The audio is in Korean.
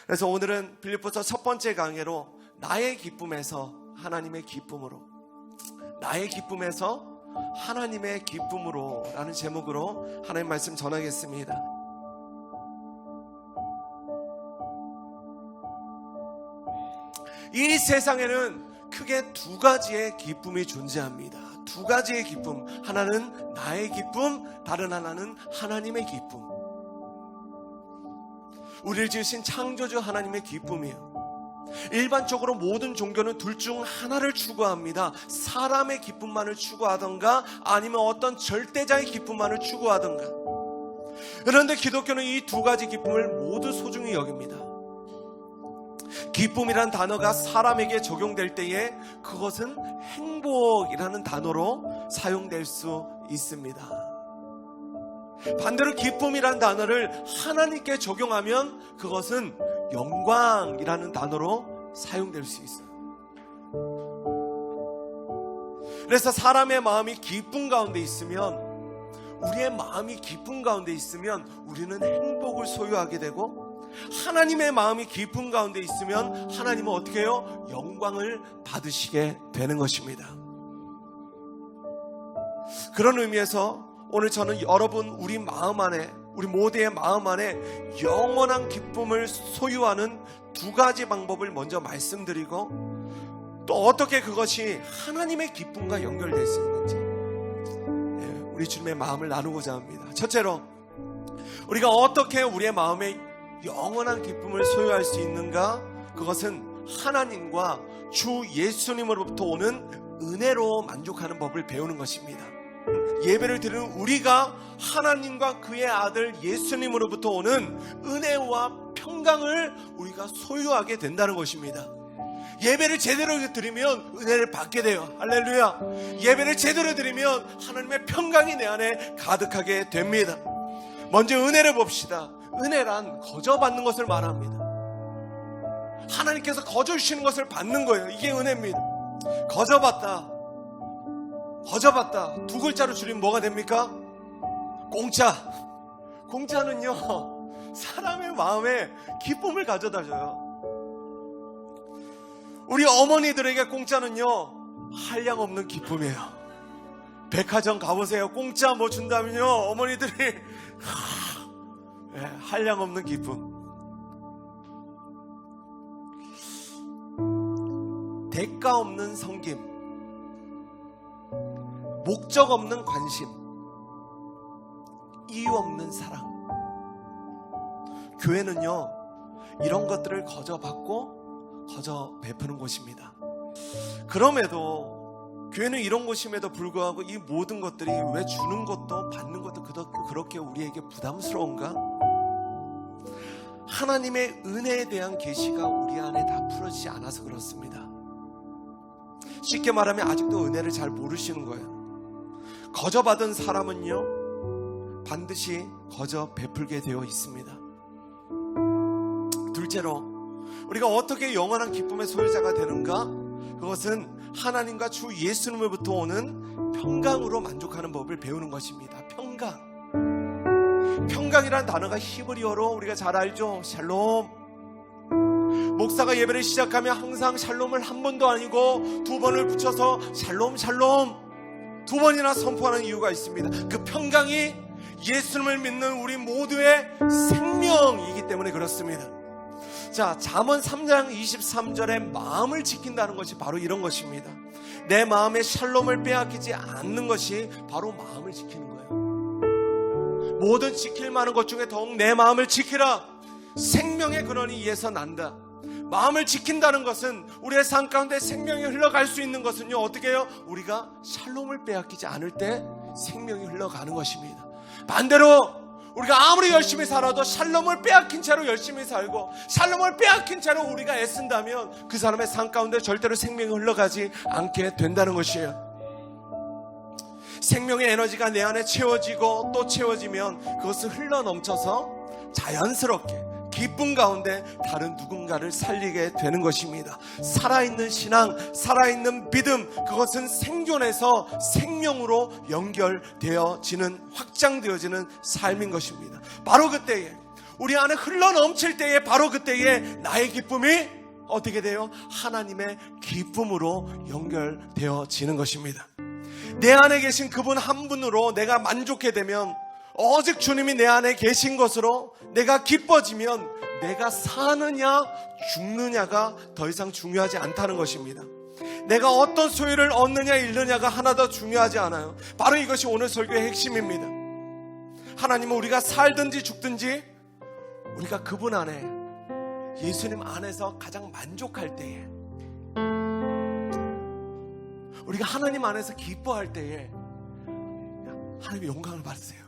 그래서 오늘은 빌립보서 첫 번째 강해로 나의 기쁨에서 하나님의 기쁨으로, 나의 기쁨에서 하나님의 기쁨으로 라는 제목으로 하나님 말씀 전하겠습니다. 이 세상에는 크게 두 가지의 기쁨이 존재합니다. 두 가지의 기쁨, 하나는 나의 기쁨, 다른 하나는 하나님의 기쁨. 우리를 지으신 창조주 하나님의 기쁨이에요. 일반적으로 모든 종교는 둘 중 하나를 추구합니다. 사람의 기쁨만을 추구하던가 아니면 어떤 절대자의 기쁨만을 추구하던가. 그런데 기독교는 이 두 가지 기쁨을 모두 소중히 여깁니다. 기쁨이란 단어가 사람에게 적용될 때에 그것은 행복이라는 단어로 사용될 수 있습니다. 반대로 기쁨이란 단어를 하나님께 적용하면 그것은 영광이라는 단어로 사용될 수 있어요. 그래서 사람의 마음이 기쁨 가운데 있으면, 우리의 마음이 기쁨 가운데 있으면 우리는 행복을 소유하게 되고, 하나님의 마음이 기쁨 가운데 있으면 하나님은 어떻게 해요? 영광을 받으시게 되는 것입니다. 그런 의미에서 오늘 저는 여러분, 우리 마음 안에, 우리 모두의 마음 안에 영원한 기쁨을 소유하는 두 가지 방법을 먼저 말씀드리고, 또 어떻게 그것이 하나님의 기쁨과 연결될 수 있는지 우리 주님의 마음을 나누고자 합니다. 첫째로, 우리가 어떻게 우리의 마음에 영원한 기쁨을 소유할 수 있는가? 그것은 하나님과 주 예수님으로부터 오는 은혜로 만족하는 법을 배우는 것입니다. 예배를 드리는 우리가 하나님과 그의 아들 예수님으로부터 오는 은혜와 평강을 우리가 소유하게 된다는 것입니다. 예배를 제대로 드리면 은혜를 받게 돼요. 할렐루야. 예배를 제대로 드리면 하나님의 평강이 내 안에 가득하게 됩니다. 먼저 은혜를 봅시다. 은혜란 거저 받는 것을 말합니다. 하나님께서 거저 주시는 것을 받는 거예요. 이게 은혜입니다. 거저 받다. 두 글자로 줄이면 뭐가 됩니까? 공짜. 공짜는요, 사람의 마음에 기쁨을 가져다 줘요. 우리 어머니들에게 공짜는요, 한량없는 기쁨이에요. 백화점 가보세요. 공짜 뭐 준다면요, 어머니들이 한량없는 기쁨. 대가 없는 섬김, 목적 없는 관심, 이유 없는 사랑. 교회는요, 이런 것들을 거저 받고 거저 베푸는 곳입니다. 그럼에도 교회는 이런 곳임에도 불구하고 이 모든 것들이 왜 주는 것도 받는 것도 그렇게 우리에게 부담스러운가? 하나님의 은혜에 대한 계시가 우리 안에 다 풀어지지 않아서 그렇습니다. 쉽게 말하면 아직도 은혜를 잘 모르시는 거예요. 거저 받은 사람은요, 반드시 거저 베풀게 되어 있습니다. 둘째로, 우리가 어떻게 영원한 기쁨의 소유자가 되는가? 그것은 하나님과 주 예수님으로부터 오는 평강으로 만족하는 법을 배우는 것입니다. 평강이라는 단어가 히브리어로 우리가 잘 알죠? 샬롬. 목사가 예배를 시작하면 항상 샬롬을 한 번도 아니고 두 번을 붙여서 샬롬 두 번이나 선포하는 이유가 있습니다. 그 평강이 예수님을 믿는 우리 모두의 생명이기 때문에 그렇습니다. 자, 잠언 3장 23절에 마음을 지킨다는 것이 바로 이런 것입니다. 내 마음에 샬롬을 빼앗기지 않는 것이 바로 마음을 지키는 거예요. 모든 지킬 만한 것 중에 더욱 내 마음을 지키라. 생명의 근원이 이에서 난다. 마음을 지킨다는 것은, 우리의 삶 가운데 생명이 흘러갈 수 있는 것은요, 어떻게 해요? 우리가 샬롬을 빼앗기지 않을 때 생명이 흘러가는 것입니다. 반대로 우리가 아무리 열심히 살아도 샬롬을 빼앗긴 채로 열심히 살고 샬롬을 빼앗긴 채로 우리가 애쓴다면 그 사람의 삶 가운데 절대로 생명이 흘러가지 않게 된다는 것이에요. 생명의 에너지가 내 안에 채워지고 또 채워지면 그것은 흘러넘쳐서 자연스럽게 기쁨 가운데 다른 누군가를 살리게 되는 것입니다. 살아있는 신앙, 살아있는 믿음, 그것은 생존해서 생명으로 연결되어지는, 확장되어지는 삶인 것입니다. 바로 그때에 우리 안에 흘러 넘칠 때에 바로 그때에 나의 기쁨이 어떻게 돼요? 하나님의 기쁨으로 연결되어지는 것입니다. 내 안에 계신 그분 한 분으로 내가 만족해 되면, 오직 주님이 내 안에 계신 것으로 내가 기뻐지면 내가 사느냐 죽느냐가 더 이상 중요하지 않다는 것입니다. 내가 어떤 소유를 얻느냐 잃느냐가 하나도 중요하지 않아요. 바로 이것이 오늘 설교의 핵심입니다. 하나님은 우리가 살든지 죽든지 우리가 그분 안에, 예수님 안에서 가장 만족할 때에, 우리가 하나님 안에서 기뻐할 때에 하나님의 영광을 받으세요.